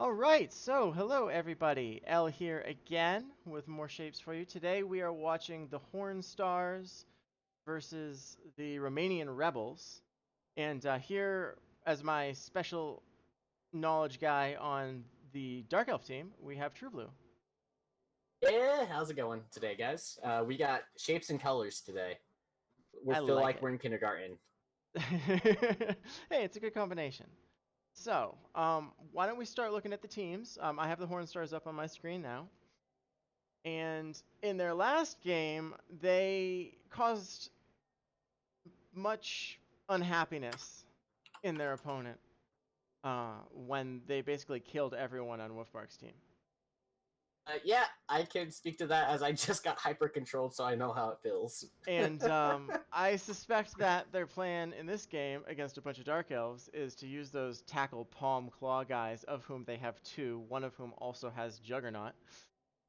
All right, so hello everybody. L here again with more shapes for you. Today we are watching the Horn Stars versus the Romanian Rebels. And here, as my special knowledge guy on the Dark Elf team, we have True Blue. Yeah, how's it going today, guys? We got shapes and colors today. We I feel like like it. we're in kindergarten. Hey, it's a good combination. So, why don't we start looking at the teams? I have the Horn Stars up on my screen now. And in their last game, they caused much unhappiness in their opponent when they basically killed everyone on Wolfbark's team. Yeah, I can speak to that as I just got hyper controlled, so I know how it feels. And I suspect that their plan in this game against a bunch of Dark Elves is to use those tackle palm claw guys, of whom they have two, one of whom also has Juggernaut.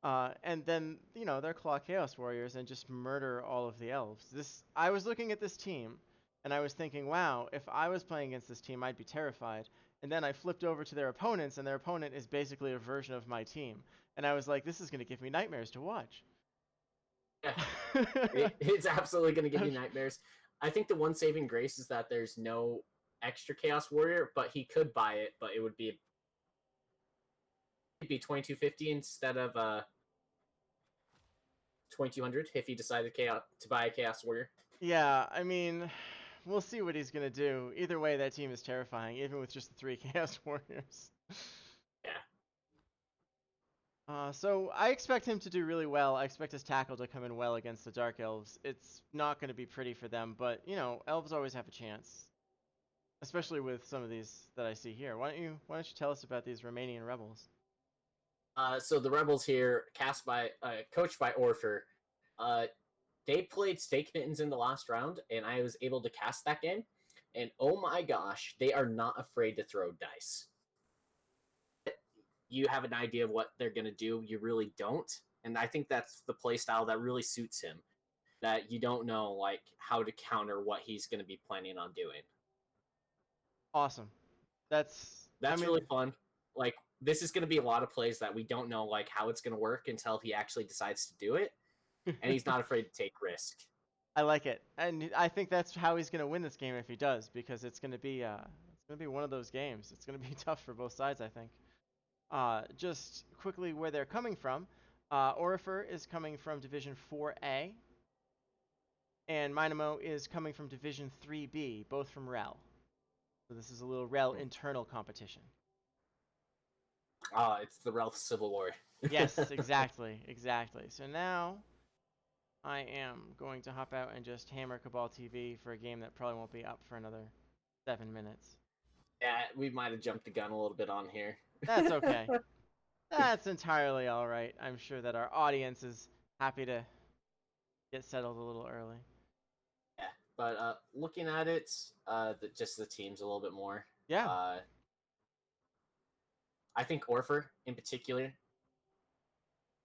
And then, they're Claw Chaos Warriors and just murder all of the elves. I was looking at this team, and I was thinking, wow, if I was playing against this team, I'd be terrified. And then I flipped over to their opponents, and their opponent is basically a version of my team. And I was like, this is going to give me nightmares to watch. Yeah, it's absolutely going to give you nightmares. I think the one saving grace is that there's no extra Chaos Warrior, but he could buy it, but it would be 2250 instead of 2200 if he decided to buy a Chaos Warrior. Yeah, I mean, we'll see what he's going to do. Either way, that team is terrifying, even with just the three Chaos Warriors. Yeah. So I expect him to do really well. I expect his tackle to come in well against the Dark Elves. It's not going to be pretty for them, but, elves always have a chance. Especially with some of these that I see here. Why don't you tell us about these Romanian rebels? So the Rebels here, coached by Orfer, uh, they played Stake Mittens in the last round, and I was able to cast that game. And oh my gosh, they are not afraid to throw dice. You have an idea of what they're going to do, you really don't. And I think that's the play style that really suits him. That you don't know like how to counter what he's going to be planning on doing. Awesome. I That's really mean, fun. Like this is going to be a lot of plays that we don't know like how it's going to work until he actually decides to do it, and he's not afraid to take risk. I like it. And I think that's how he's going to win this game if he does, because it's going to be one of those games. It's going to be tough for both sides, I think. Just quickly where they're coming from. Orifer is coming from Division 4A, and Minamo is coming from Division 3B, both from Rel. So this is a little Rel internal competition. It's the Ralph Civil War. Yes, exactly, exactly. So now I am going to hop out and just hammer Cabal TV for a game that probably won't be up for another 7 minutes. Yeah, we might have jumped the gun a little bit on here. That's okay. That's entirely all right. I'm sure that our audience is happy to get settled a little early. Yeah, but looking at it, just the teams a little bit more. Yeah, I think Orfer in particular,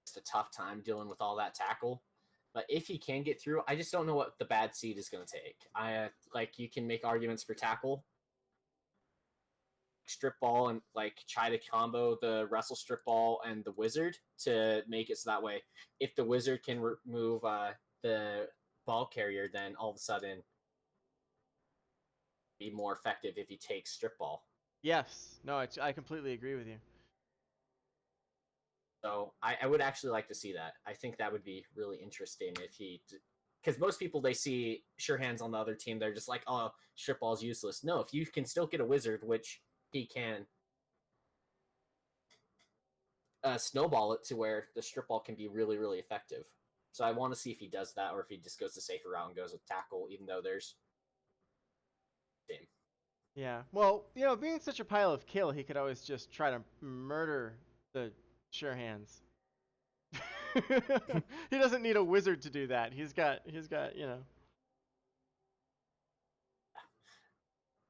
it's a tough time dealing with all that tackle. But if he can get through, I just don't know what the bad seed is going to take. You can make arguments for tackle, strip ball, and like try to combo the wrestle strip ball and the wizard to make it so that way if the wizard can remove the ball carrier, then all of a sudden be more effective if you take strip ball. yes. No, I completely agree with you. So I would actually like to see that. I think that would be really interesting if he, because most people they see sure hands on the other team, they're just like, oh, strip ball's useless. No, if you can still get a wizard, which he can, snowball it to where the strip ball can be really, really effective. So I want to see if he does that or if he just goes the safer route and goes with tackle, even though there's game. Yeah. Well, being such a pile of kill, he could always just try to murder the sure hands. He doesn't need a wizard to do that. He's got.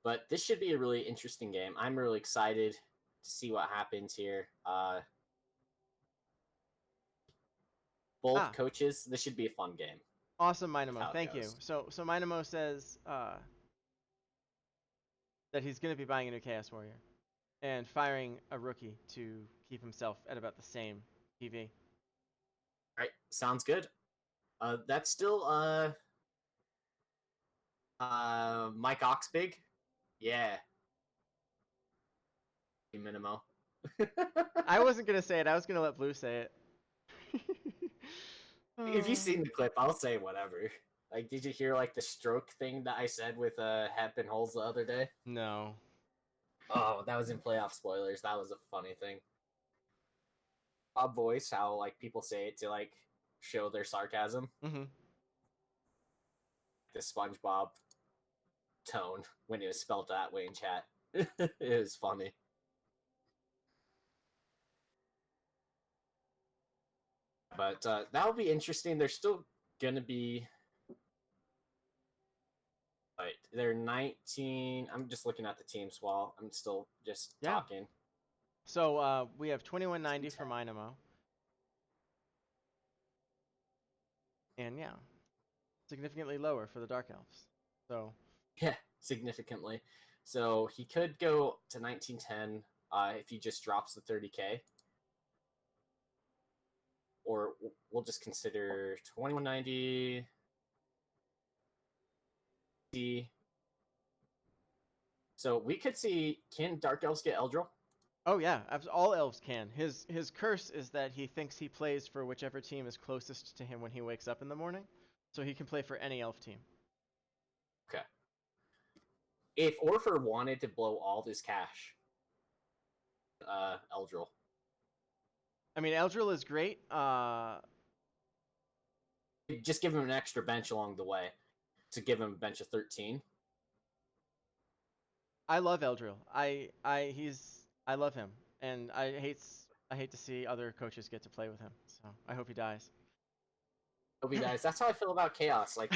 But this should be a really interesting game. I'm really excited to see what happens here. Both Ah, coaches, this should be a fun game. awesome, How Minamo. it Thank you. goes. So Minamo says that he's going to be buying a new Chaos Warrior. and firing a rookie to keep himself at about the same PV. Right, sounds good. That's still Mike Oxbig. Yeah, Minimo. I wasn't gonna say it. I was gonna let Blue say it. If you've seen the clip, I'll say whatever. Like, did you hear like the stroke thing that I said with Hep and Holes the other day? No. Oh, that was in playoff spoilers. That was a funny thing. Bob voice, how like people say it to like show their sarcasm. Mm-hmm. The SpongeBob tone when it was spelled that way in chat. It was funny. But that'll be interesting. They're still gonna be. Right, they're 19. I'm just looking at the teams while I'm still just talking. So we have 2190 for Minamo. And yeah, significantly lower for the Dark Elves. So yeah, significantly. So he could go to 1910 if he just drops the 30K. Or we'll just consider 2190. So we could see, can Dark Elves get Eldril? oh yeah, all elves can. His curse is that he thinks he plays for whichever team is closest to him when he wakes up in the morning. So he can play for any elf team. Okay. If Orfer wanted to blow all this cash, Eldril. I mean, Eldril is great. Just give him an extra bench along the way to give him a bench of 13. I love Eldril. I love him, and I hate to see other coaches get to play with him. So I hope he dies. Hope he dies. That's how I feel about Chaos. Like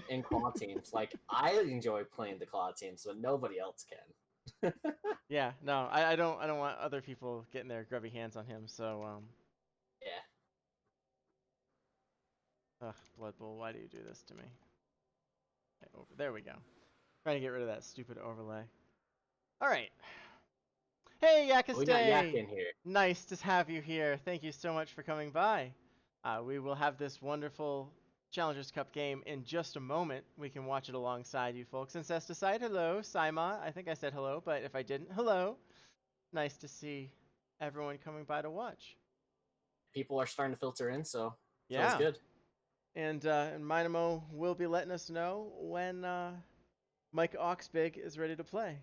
in claw teams, like I enjoy playing the claw teams, but nobody else can. Yeah, no, I don't want other people getting their grubby hands on him. So Yeah. ugh, Blood Bowl, why do you do this to me? Okay, there we go. Trying to get rid of that stupid overlay. All right. Hey, We got Yak Yakastay! in here. Nice to have you here. Thank you so much for coming by. We will have this wonderful Challengers Cup game in just a moment. We can watch it alongside you folks. Incesticide, hello. Saima, I think I said hello, but if I didn't, hello. Nice to see everyone coming by to watch. People are starting to filter in, so feels Yeah. good. And Minamo will be letting us know when Mike Oxbig is ready to play.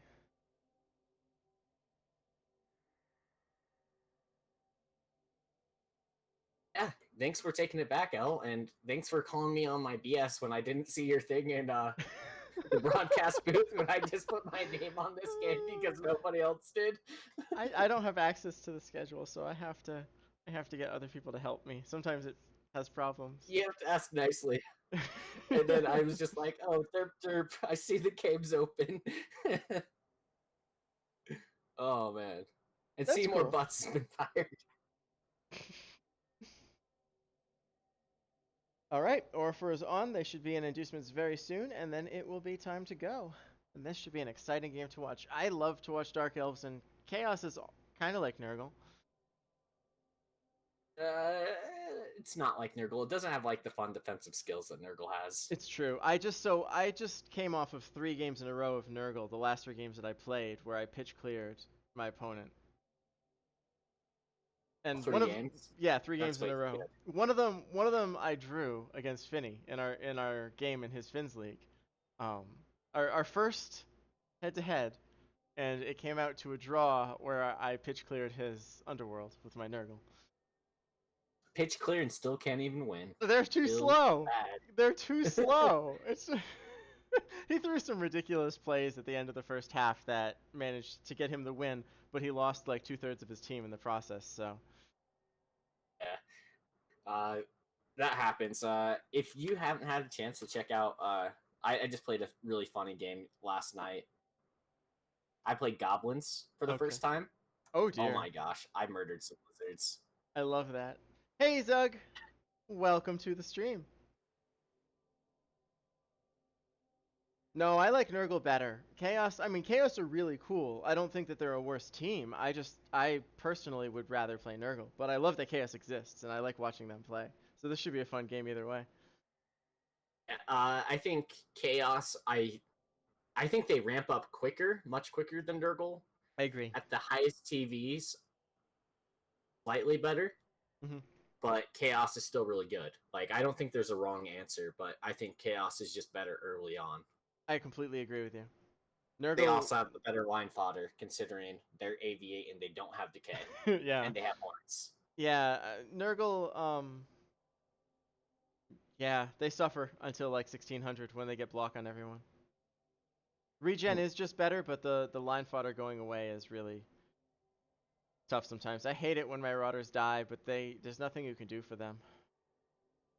Yeah, thanks for taking it back, El, and thanks for calling me on my BS when I didn't see your thing in the broadcast booth when I just put my name on this game because nobody else did. I don't have access to the schedule, so I have to get other people to help me. Sometimes it has problems. You have to ask nicely. And then I was just like, oh, derp, derp, I see the game's open. Oh, man. And That's Seymour cool. Butts has been fired. All right, Orfer is on. They should be in inducements very soon, and then it will be time to go. And this should be an exciting game to watch. I love to watch Dark Elves, and Chaos is kind of like Nurgle. It's not like Nurgle. It doesn't have like the fun defensive skills that Nurgle has. It's true. I just came off of 3 games in a row of Nurgle, the last 3 games that I played, where I pitch cleared my opponent. And 3 games? yeah, 3 That's games in a row. good. One of them I drew against Finney in our game in his Finns league. Our first head to head, and it came out to a draw where I pitch cleared his Underworld with my Nurgle. Pitch clear and still can't even win. They're too Still slow. bad. They're too slow. It's he threw some ridiculous plays at the end of the first half that managed to get him the win, but he lost like 2/3 of his team in the process. So yeah, that happens. If you haven't had a chance to check out, I just played a really funny game last night. I played Goblins for the first time. Oh dear. Oh my gosh, I murdered some lizards. I love that. Hey Zug, welcome to the stream. No, I like Nurgle better. Chaos, I mean, Chaos are really cool. I don't think that they're a worse team. I personally would rather play Nurgle, but I love that Chaos exists, and I like watching them play. So this should be a fun game either way. I think Chaos. I think they ramp up quicker, much quicker than Nurgle. I agree. At the highest TVs, slightly better, Hmm. but Chaos is still really good. Like, I don't think there's a wrong answer, but I think Chaos is just better early on. I completely agree with you. They Nurgle, also have the better line fodder, considering they're AV8 and they don't have decay, yeah, and they have horns. yeah. Nurgle, yeah, they suffer until like 1600 when they get block on everyone. Regen is just better, but the line fodder going away is really tough sometimes. I hate it when my Marauders die, but there's nothing you can do for them.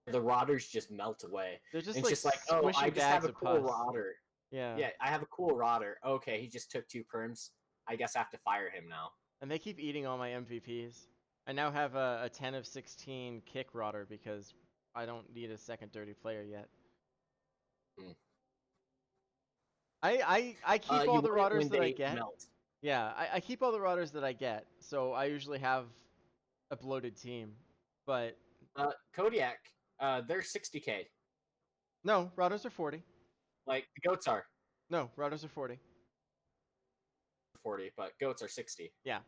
The Rotters just melt away. They're just And it's like just like, oh, I squishy just have bags a of cool pus. Rotter. Yeah. Yeah, I have a cool Rotter. Okay, he just took 2 perms. I guess I have to fire him now. And they keep eating all my MVPs. I now have a 10 of 16 kick Rotter because I don't need a second dirty player yet. Hmm. I keep all You the want it Rotters when that I they get. melt. Yeah, I keep all the Rotters that I get, so I usually have a bloated team. But Kodiak, they're 60k. no, Rotters are 40. Like, the goats are No, Rotters are 40. 40, but goats are 60. Yeah.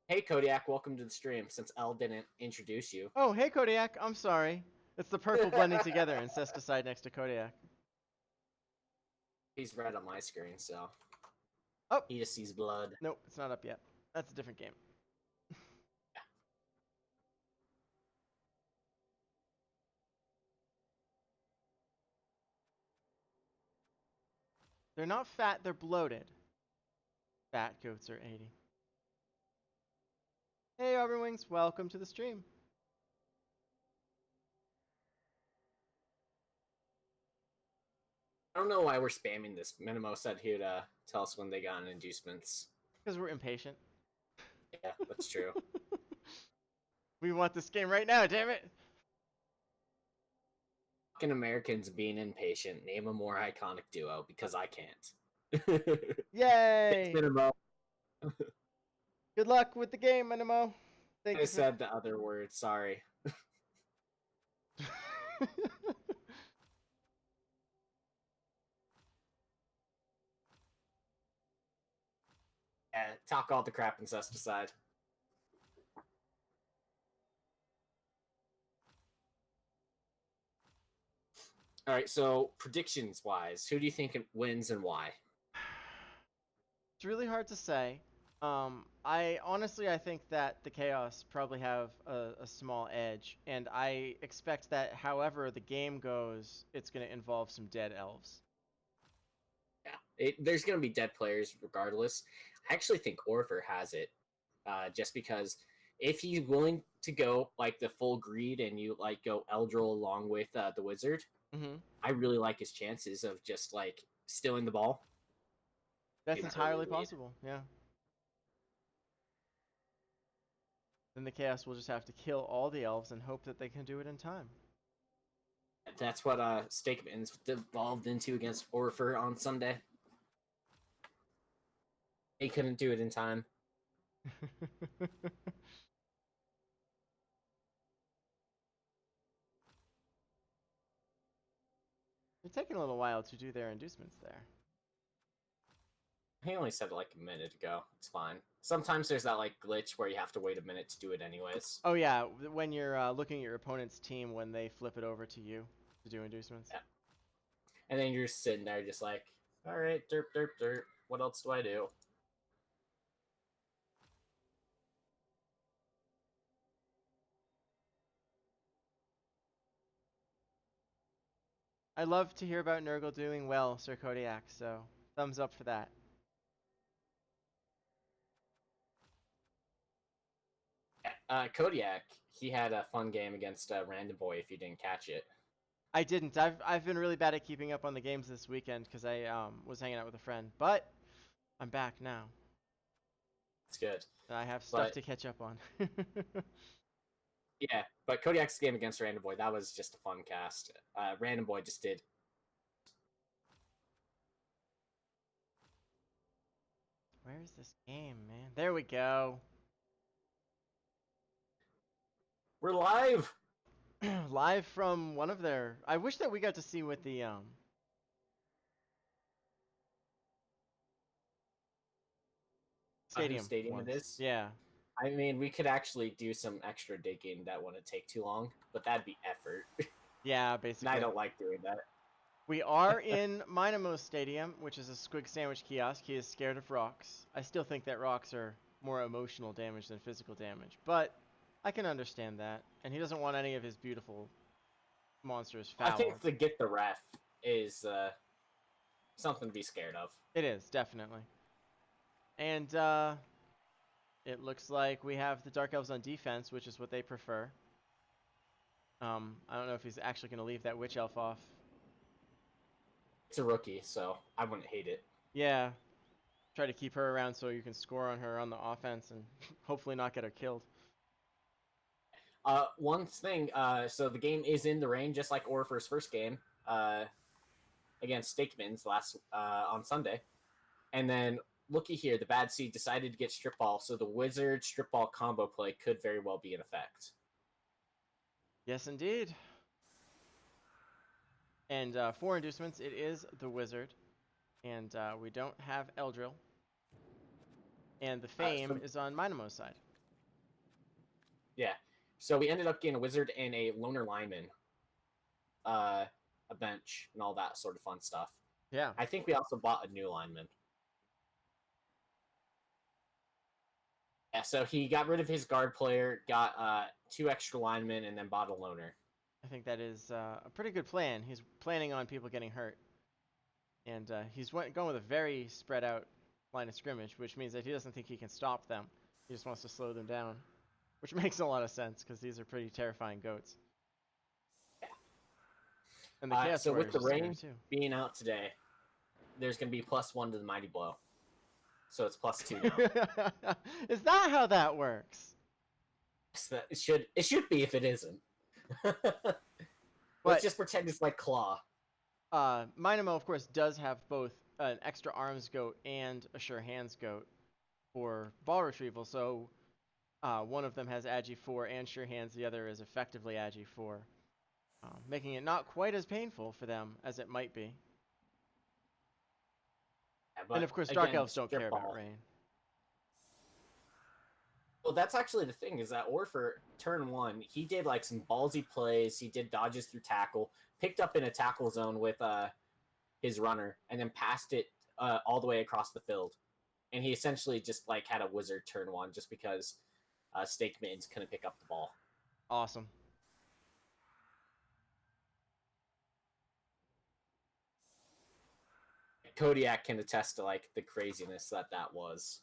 Hey, Kodiak, welcome to the stream, since L didn't introduce you. Oh, hey Kodiak, I'm sorry. It's the purple blending together, incesticide next to Kodiak. He's red on my screen, so Oh, he just sees blood. nope, it's not up yet. That's a different game. They're not fat, they're bloated. Fat goats are 80. Hey Auburn welcome to the stream. I don't know why we're spamming this. Minimo said he'd tell us when they got inducements. Because we're impatient. Yeah, that's true. We want this game right now, damn it! Fucking Americans being impatient. Name a more iconic duo, because I can't. Yay! Minimo. Good luck with the game, Minimo. Thank I you for... said the other word, sorry. Talk all the crap incesticide. All right, so predictions wise, who do you think wins and why? It's really hard to say. I think that the Chaos probably have a small edge, and I expect that however the game goes, it's going to involve some dead elves. Yeah, there's going to be dead players regardless. I actually think Orpher has it, just because if he's willing to go like the full greed and you like go Eldril along with the wizard, Mm-hmm. I really like his chances of just like stealing the ball. That's entirely early lead. possible, yeah. Then the Chaos will just have to kill all the elves and hope that they can do it in time. That's what Stakeman's devolved into against Orpher on Sunday. He couldn't do it in time. It's taking a little while to do their inducements there. He only said it like a minute ago. It's fine. Sometimes there's that like glitch where you have to wait a minute to do it anyways. Oh yeah, when you're looking at your opponent's team when they flip it over to you to do inducements. Yeah. And then you're just sitting there just like, all right, derp, derp, derp. What else do I do? I love to hear about Nurgle doing well, Sir Kodiak, so thumbs up for that. Kodiak, he had a fun game against Random Boy if you didn't catch it. I didn't. I've been really bad at keeping up on the games this weekend because I was hanging out with a friend, but I'm back now. It's good. And I have stuff to catch up on. Yeah, but Kodiak's game against Random Boy, that was just a fun cast. Random Boy just did. Where's this game, man? There we go. We're live! Live from one of their. I wish that we got to see what the Whose stadium stadium was. it is. Yeah. I mean, we could actually do some extra digging that wouldn't take too long, but that'd be effort. Yeah, And basically. I don't like doing that. We are in Mynamo Stadium, which is a squig sandwich kiosk. He is scared of rocks. I still think that rocks are more emotional damage than physical damage, but I can understand that. And he doesn't want any of his beautiful monsters I foul. think the get the ref is something to be scared of. It is, definitely. And it looks like we have the Dark Elves on defense, which is what they prefer. I don't know if he's actually going to leave that Witch Elf off. It's a rookie, so I wouldn't hate it. Yeah. Try to keep her around so you can score on her on the offense and hopefully not get her killed. One thing, so the game is in the rain, just like Orpher's first game against Stakemans on Sunday. And then looky here, the Bad Seed decided to get Strip Ball, so the Wizard Strip Ball combo play could very well be in effect. Yes, indeed. And for inducements, it is the Wizard. And we don't have Eldril. And the Fame is on Mynamo's side. Yeah. So we ended up getting a Wizard and a Loner Lineman. A bench and all that sort of fun stuff. Yeah. I think we also bought a new lineman. Yeah, so he got rid of his guard player, got 2 extra linemen, and then bought a loner. I think that is a pretty good plan. He's planning on people getting hurt. And he's going with a very spread out line of scrimmage, which means that he doesn't think he can stop them. He just wants to slow them down, which makes a lot of sense because these are pretty terrifying goats. Yeah. And the Chaos so with the Warriors rain being out today, there's going to be +1 to the Mighty Blow. So it's +2 now. Is that how that works? It should be if it isn't. Let's just pretend it's like Claw. Mynamo, of course, does have both an extra arms goat and a sure hands goat for ball retrieval. So one of them has Agi 4 and sure hands. The other is effectively Agi 4, making it not quite as painful for them as it might be. Yeah, and of course, Dark Elves don't care about rain. Well, that's actually the thing, is that Orpher, turn 1, he did like some ballsy plays. He did dodges through tackle, picked up in a tackle zone with his runner, and then passed it all the way across the field. And he essentially just like had a Wizard turn 1 just because Stake Mittens couldn't pick up the ball. Awesome. Kodiak can attest to like the craziness that was.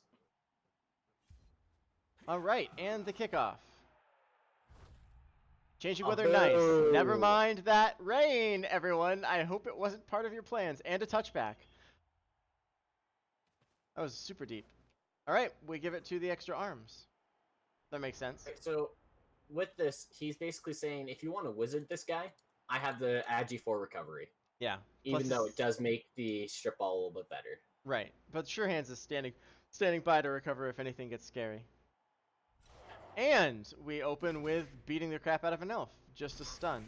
All right, and the kickoff. Changing weather, nice. Never mind that rain, everyone. I hope it wasn't part of your plans. And a touchback. That was super deep. All right, we give it to the extra arms. That makes sense. Right, so with this, he's basically saying, if you want to Wizard this guy, I have the Agi 4 recovery. Yeah. Even though it does make the strip ball a little bit better. Right, but Sure Hands is standing by to recover if anything gets scary. And we open with beating the crap out of an elf. Just a stun.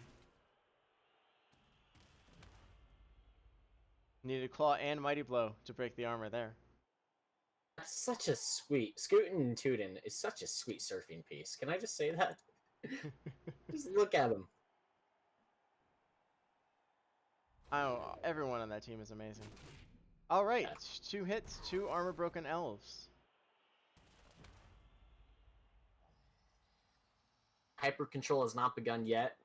Needed Claw and Mighty Blow to break the armor there. That's such a sweet... Scootin' and Tootin' is such a sweet surfing piece. Can I just say that? Just look at him. Oh, everyone on that team is amazing. All right, yeah. 2 hits, 2 armor-broken elves. Hyper control has not begun yet.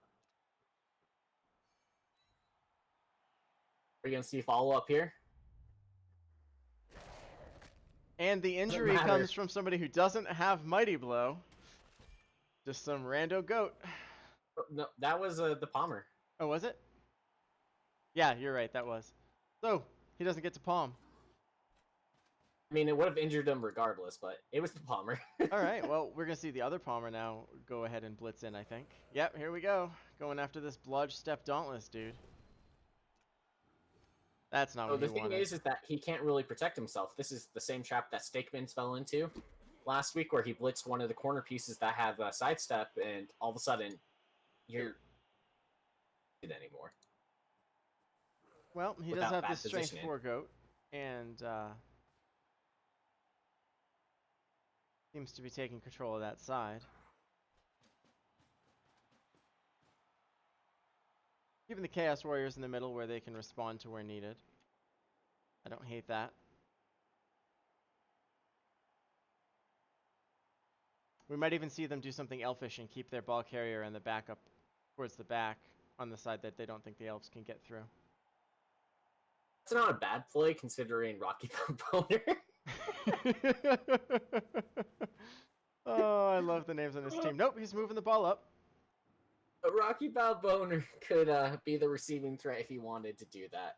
Are you going to see follow-up here? And the injury comes from somebody who doesn't have Mighty Blow. Just some rando goat. No, that was the Palmer. Oh, was it? Yeah, you're right, that was. So, he doesn't get to palm. I mean, it would have injured him regardless, but it was the Palmer. All right, well, we're going to see the other Palmer now go ahead and blitz in, I think. Yep, here we go. Going after this Bludge Step Dauntless, dude. That's not So what the he thing wanted. is that he can't really protect himself. This is the same trap that Stakemans fell into last week, where he blitzed one of the corner pieces that have a sidestep, and all of a sudden, you're it anymore. Well, he does Without have bad this Strength positioning. 4 goat, and seems to be taking control of that side. Keeping the Chaos Warriors in the middle where they can respond to where needed. I don't hate that. We might even see them do something elfish and keep their ball carrier and the back up towards the back on the side that they don't think the elves can get through. It's not a bad play considering Rocky Boner. Oh, I love the names on this team. Nope, he's moving the ball up. Rocky Boner could be the receiving threat if he wanted to do that.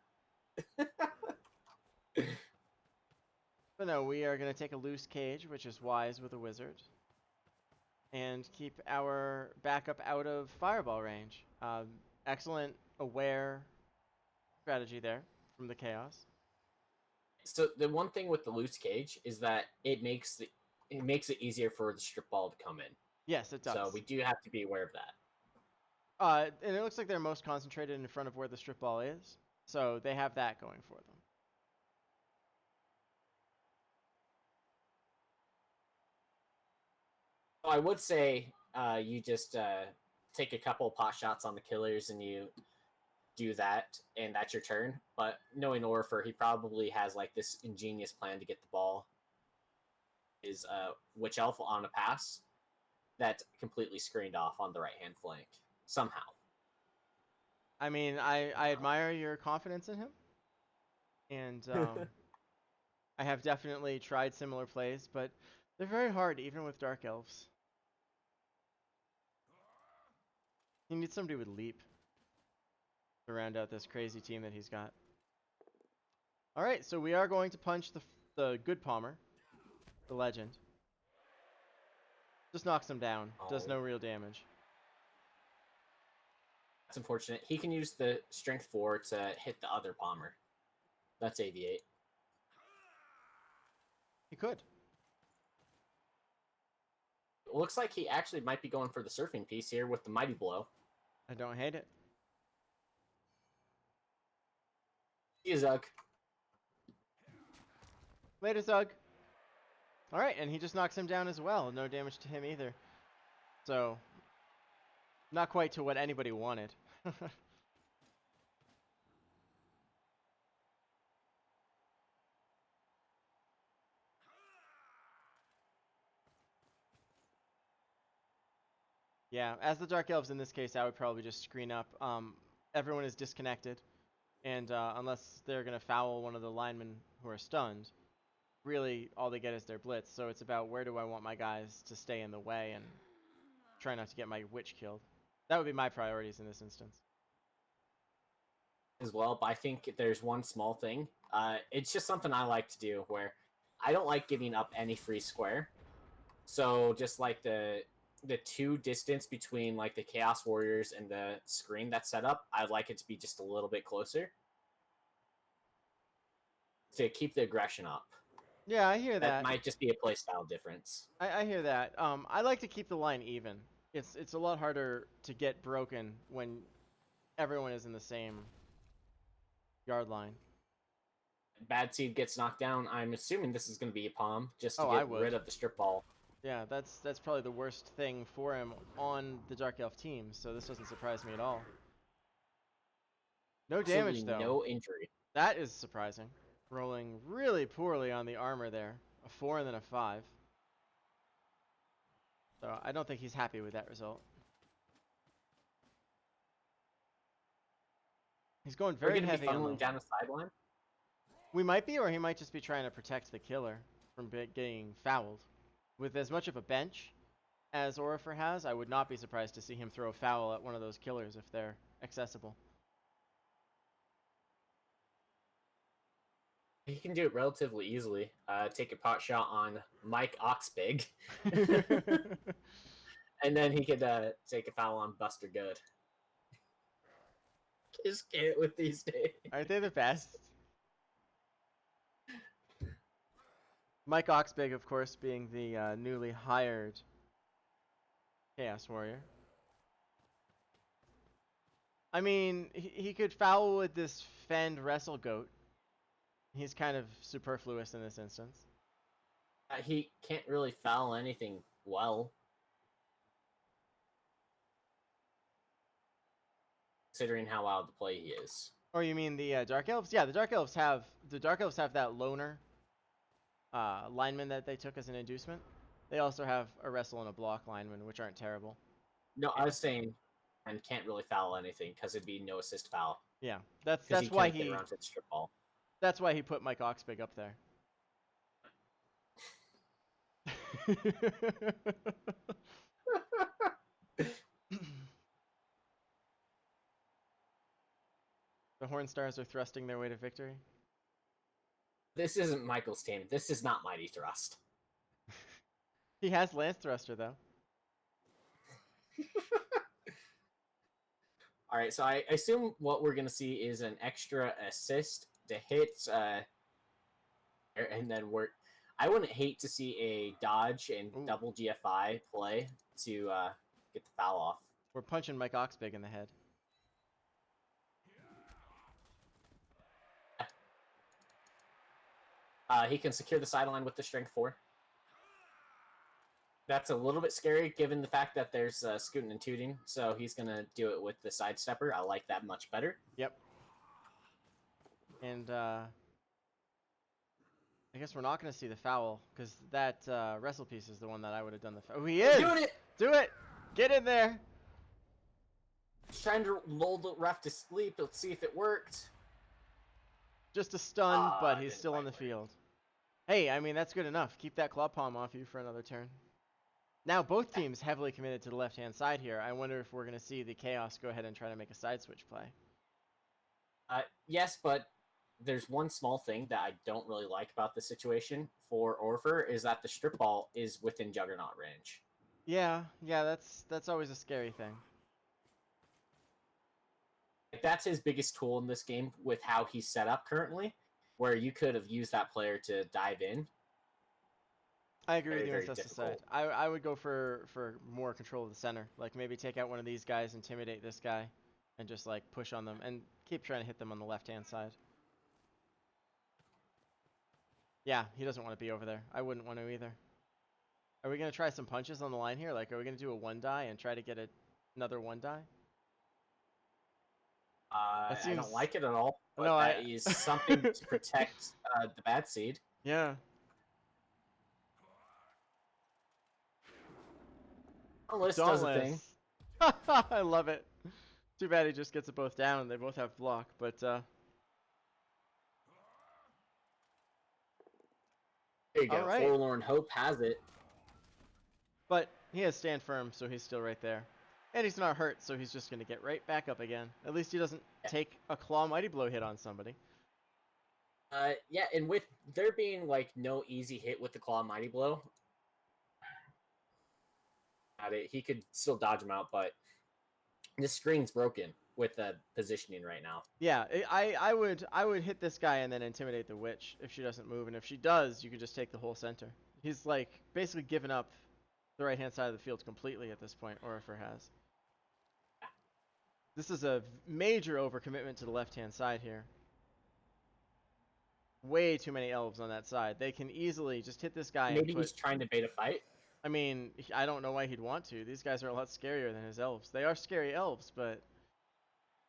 But no, we are going to take a loose cage, which is wise with a wizard. And keep our backup out of fireball range. Excellent aware strategy there from the chaos. So the one thing with the loose cage is that it makes it easier for the strip ball to come in. Yes, it does. So we do have to be aware of that. And it looks like they're most concentrated in front of where the strip ball is. So they have that going for them. I would say you just take a couple of pot shots on the killers and you do that, and that's your turn. But knowing Orfer, he probably has like this ingenious plan to get the ball. Is Witch Elf on a pass that's completely screened off on the right hand flank somehow. I mean, I admire your confidence in him, and I have definitely tried similar plays, but they're very hard even with Dark Elves. He needs somebody with leap to round out this crazy team that he's got. All right, so we are going to punch the good Palmer, the legend. Just knocks him down. Does no real damage. That's unfortunate. He can use the strength 4 to hit the other Palmer. That's AV8. He could. It looks like he actually might be going for the surfing piece here with the Mighty Blow. I don't hate it. See you, Zug. Later, Zug. All right, and he just knocks him down as well. No damage to him either. So, not quite to what anybody wanted. Yeah, as the Dark Elves in this case, I would probably just screen up. Everyone is disconnected, and unless they're going to foul one of the linemen who are stunned, really all they get is their blitz. So it's about where do I want my guys to stay in the way and try not to get my witch killed. That would be my priorities in this instance. As well, but I think there's one small thing. It's just something I like to do where I don't like giving up any free square. So just like the 2 distance between like the Chaos Warriors and the screen that's set up, I'd like it to be just a little bit closer to keep the aggression up. Yeah, I hear that. That might just be a playstyle difference. I hear that. I like to keep the line even. It's a lot harder to get broken when everyone is in the same yard line. Bad Seed gets knocked down. I'm assuming this is going to be a palm just to I get would. rid of the strip ball. Yeah, that's probably the worst thing for him on the Dark Elf team, so this doesn't surprise me at all. No damage, Absolutely though. no injury. That is surprising. Rolling really poorly on the armor there. A 4 and then a 5. So I don't think he's happy with that result. He's going very heavy on them. Down the sideline. We might be, or he might just be trying to protect the killer from getting fouled. With as much of a bench as Orifer has, I would not be surprised to see him throw a foul at one of those killers if they're accessible. can do it relatively easily. Take a pot shot on Mike Oxbig, and then he could take a foul on Buster Good. Just can't with these days. Aren't they the best? Mike Oxbig, of course, being the newly hired Chaos Warrior. I mean, he could foul with this Fend Wrestle Goat. He's kind of superfluous in this instance. He can't really foul anything well, considering how out of the play he is. Or you mean the Dark Elves? Yeah, the Dark Elves have that loner lineman that they took as an inducement. They also have a wrestle and a block lineman, which aren't terrible. No, I was saying, and can't really foul anything because it'd be no assist foul. Yeah, that's why he. Around to the strip ball. That's why he put Mike Oxbig up there. The Horn Stars are thrusting their way to victory. This isn't Michael's team. This is not Mighty Thrust. He has Lance Thruster, though. All right, so I assume what we're going to see is an extra assist to hit, and then I wouldn't hate to see a dodge and double GFI play to get the foul off. We're punching Mike Oxbig in the head. He can secure the sideline with the strength 4. That's a little bit scary given the fact that there's scooting and tooting, so he's going to do it with the sidestepper. I like that much better. Yep. And I guess we're not going to see the foul because that wrestle piece is the one that I would have done the foul. Oh, he is! Doing it! Do it! Get in there! He's trying to lull the ref to sleep. Let's see if it worked. Just a stun, but he's still on the field. Hey, I mean, that's good enough. Keep that claw palm off you for another turn. Now, both teams heavily committed to the left-hand side here. I wonder if we're going to see the Chaos go ahead and try to make a side switch play. Yes, but there's one small thing that I don't really like about the situation for Orfer is that the strip ball is within Juggernaut range. Yeah, that's always a scary thing. That's his biggest tool in this game with how he's set up currently, where you could have used that player to dive in. I agree with you on Cesta side. I would go for more control of the center. Like maybe take out one of these guys, intimidate this guy, and just like push on them and keep trying to hit them on the left-hand side. Yeah, he doesn't want to be over there. I wouldn't want to either. Are we going to try some punches on the line here? Like, are we going to do a 1-die and try to get another 1-die? I don't like it at all. But no, that is something to protect the bad seed. Yeah. Dauntless does a thing. I love it. Too bad he just gets it both down. They both have block, but there you go. Right. Forlorn Hope has it. But he has stand firm, so he's still right there. And he's not hurt, so he's just going to get right back up again. At least he doesn't take a Claw Mighty Blow hit on somebody. Yeah, and with there being like no easy hit with the Claw Mighty Blow, he could still dodge him out, but this screen's broken with the positioning right now. Yeah, I would hit this guy and then intimidate the witch if she doesn't move, and if she does, you can just take the whole center. He's like basically given up the right-hand side of the field completely at this point, Orifer has. This is a major overcommitment to the left-hand side here. Way too many elves on that side. They can easily just hit this guy. Maybe he's trying to bait a fight. I mean, I don't know why he'd want to. These guys are a lot scarier than his elves. They are scary elves, but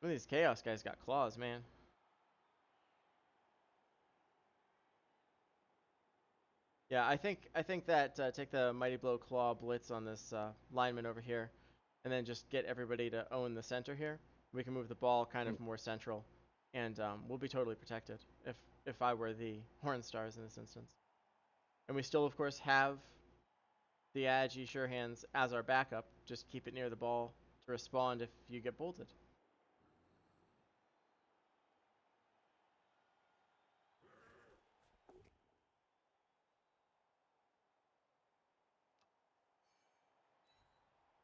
some of these Chaos guys got claws, man. Yeah, I think that take the Mighty Blow Claw Blitz on this lineman over here, and then just get everybody to own the center here. We can move the ball kind of more central, and we'll be totally protected if I were the Horn Stars in this instance. And we still, of course, have the Agi Sure Hands as our backup. Just keep it near the ball to respond if you get bolted.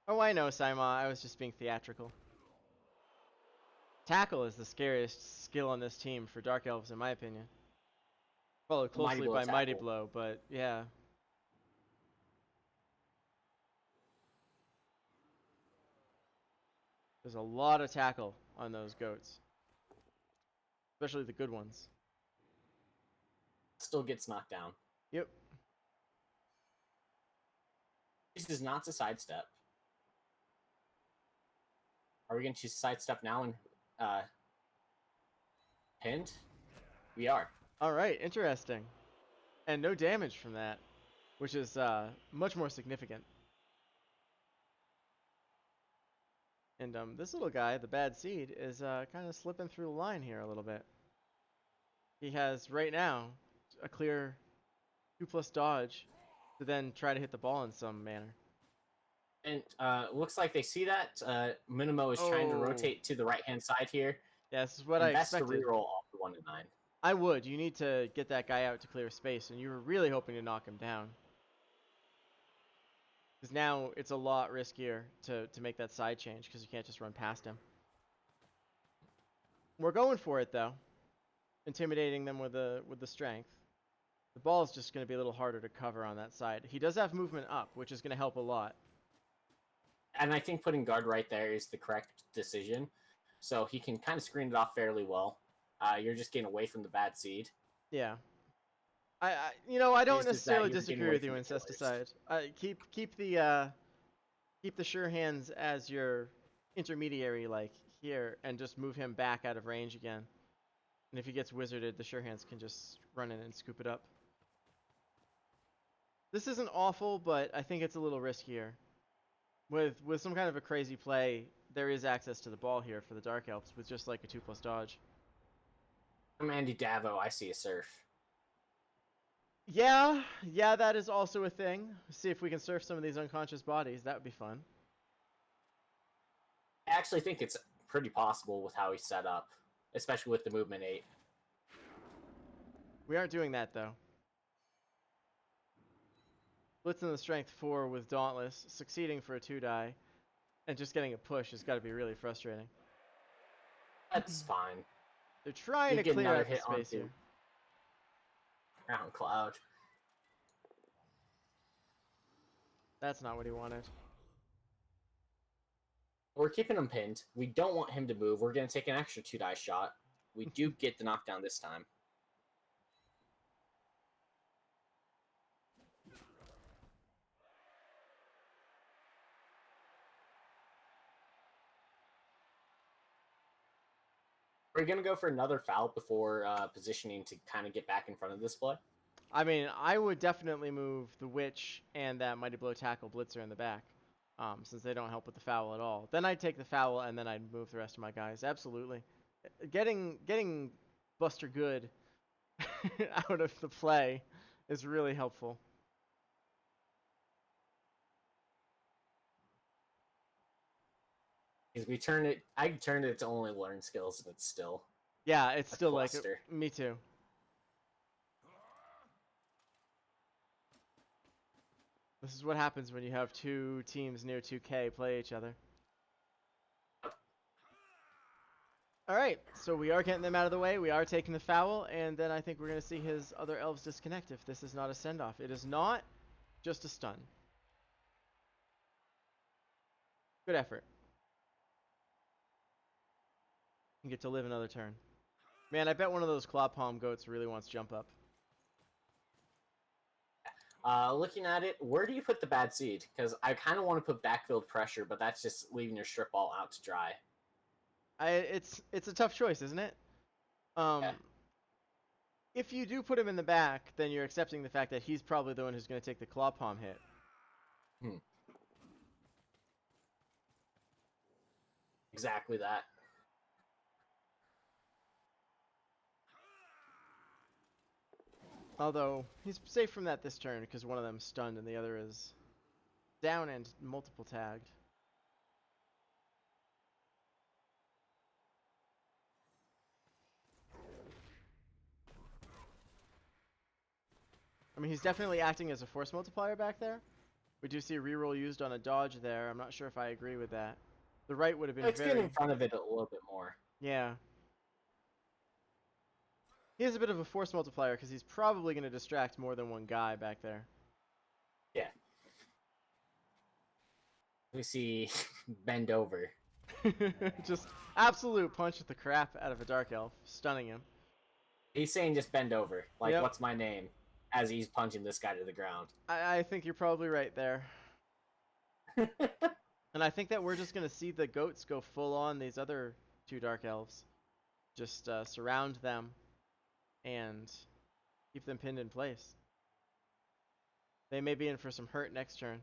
Oh, I know, Saima. I was just being theatrical. Tackle is the scariest skill on this team for Dark Elves, in my opinion. Followed Mighty closely Blow by Mighty tackle. Blow, but yeah. There's a lot of tackle on those goats. Especially the good ones. Still gets knocked down. Yep. This is not to sidestep. Are we going to choose sidestep now and pinned? We are. Alright, interesting. And no damage from that, which is much more significant. And this little guy, the bad seed, is kind of slipping through the line here a little bit. He has, right now, a clear 2+ dodge to then try to hit the ball in some manner. And looks like they see that. Minimo is trying to rotate to the right-hand side here. Yeah, this is what I And best to expected. reroll off the 1 to 9. I would. You need to get that guy out to clear space, and you were really hoping to knock him down. Because now it's a lot riskier to make that side change, because you can't just run past him. We're going for it, though. Intimidating them with the strength. The ball is just going to be a little harder to cover on that side. He does have movement up, which is going to help a lot. And I think putting guard right there is the correct decision. So he can kind of screen it off fairly well. You're just getting away from the bad seed. Yeah. I don't necessarily you're getting disagree away with you, from the killers. Incesticide. Keep the sure hands as your intermediary, like here, and just move him back out of range again. And if he gets wizarded, the sure hands can just run in and scoop it up. This isn't awful, but I think it's a little riskier. With some kind of a crazy play, there is access to the ball here for the Dark Elves with just like a 2+ dodge. I'm Andy Davo. I see a surf. Yeah, that is also a thing. See if we can surf some of these unconscious bodies. That would be fun. I actually think it's pretty possible with how he's set up, especially with the movement 8. We aren't doing that, though. Blitzing the strength 4 with Dauntless, succeeding for a 2-die, and just getting a push has got to be really frustrating. That's fine. They're trying to get clear another out the hit space onto here. Ground Cloud. That's not what he wanted. We're keeping him pinned. We don't want him to move. We're going to take an extra 2-die shot. We do get the knockdown this time. We're going to go for another foul before positioning to kind of get back in front of this play. I mean, I would definitely move the Witch and that Mighty Blow Tackle Blitzer in the back, since they don't help with the foul at all. Then I'd take the foul, and then I'd move the rest of my guys. Absolutely. Getting Buster Good out of the play is really helpful. Because I turned it to only learn skills, and it's still. Yeah, it's still cluster. like me too. This is what happens when you have two teams near 2K play each other. Alright, so we are getting them out of the way. We are taking the foul, and then I think we're going to see his other elves disconnect if this is not a send-off. It is not just a stun. Good effort. You get to live another turn. Man, I bet one of those claw palm goats really wants jump up. Looking at it, where do you put the bad seed? Because I kind of want to put backfield pressure, but that's just leaving your strip ball out to dry. It's a tough choice, isn't it? Yeah. If you do put him in the back, then you're accepting the fact that he's probably the one who's going to take the claw palm hit. Exactly that. Although, he's safe from that this turn because one of them's stunned and the other is down and multiple tagged. I mean, he's definitely acting as a force multiplier back there, We do see a reroll used on a dodge there. I'm not sure if I agree with that. The right would have been Let's get in very... front of it a little bit more. Yeah. He has a bit of a force multiplier because he's probably going to distract more than one guy back there. Yeah. We see bend over. Just absolute punch the crap out of a Dark Elf, stunning him. He's saying just bend over. Like, Yep. what's my name? As he's punching this guy to the ground. I think you're probably right there. And I think that we're just going to see the goats go full on these other two Dark Elves. Just surround them and keep them pinned in place. They may be in for some hurt next turn.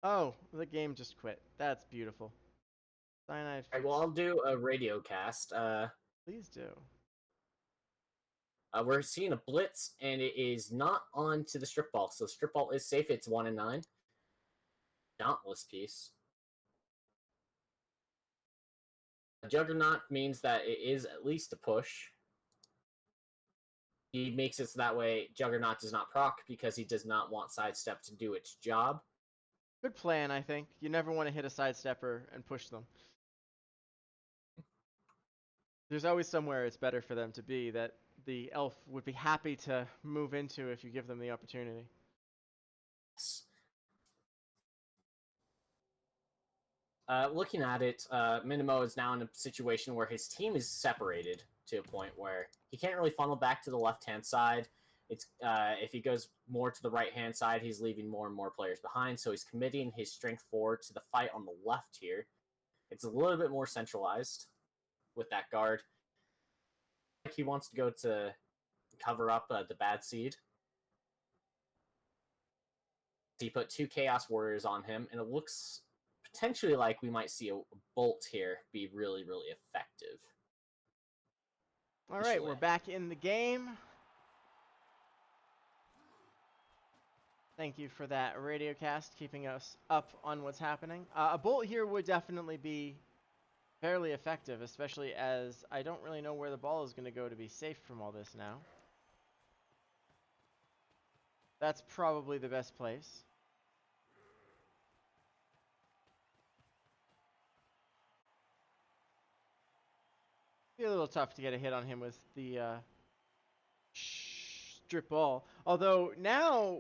Oh, the game just quit. That's beautiful. Cyanide. Alright, well, I'll do a radio cast. Please do. We're seeing a blitz, and it is not on to the strip ball. So strip ball is safe. It's 1 and 9. Dauntless piece. A Juggernaut means that it is at least a push. He makes it so that way Juggernaut does not proc because he does not want Sidestep to do its job. Good plan, I think. You never want to hit a sidestepper and push them. There's always somewhere it's better for them to be that the elf would be happy to move into if you give them the opportunity. Looking at it, Minimo is now in a situation where his team is separated to a point where he can't really funnel back to the left-hand side. It's if he goes more to the right-hand side, he's leaving more and more players behind, so he's committing his strength 4 to the fight on the left here. It's a little bit more centralized with that guard. He wants to go to cover up the bad seed. He put 2 Chaos Warriors on him, and it looks potentially like we might see a bolt here be really, really effective. All right, we're back in the game. Thank you for that radio cast, keeping us up on what's happening. A bolt here would definitely be fairly effective, especially as I don't really know where the ball is going to go to be safe from all this now. That's probably the best place. Be a little tough to get a hit on him with the strip ball. Although now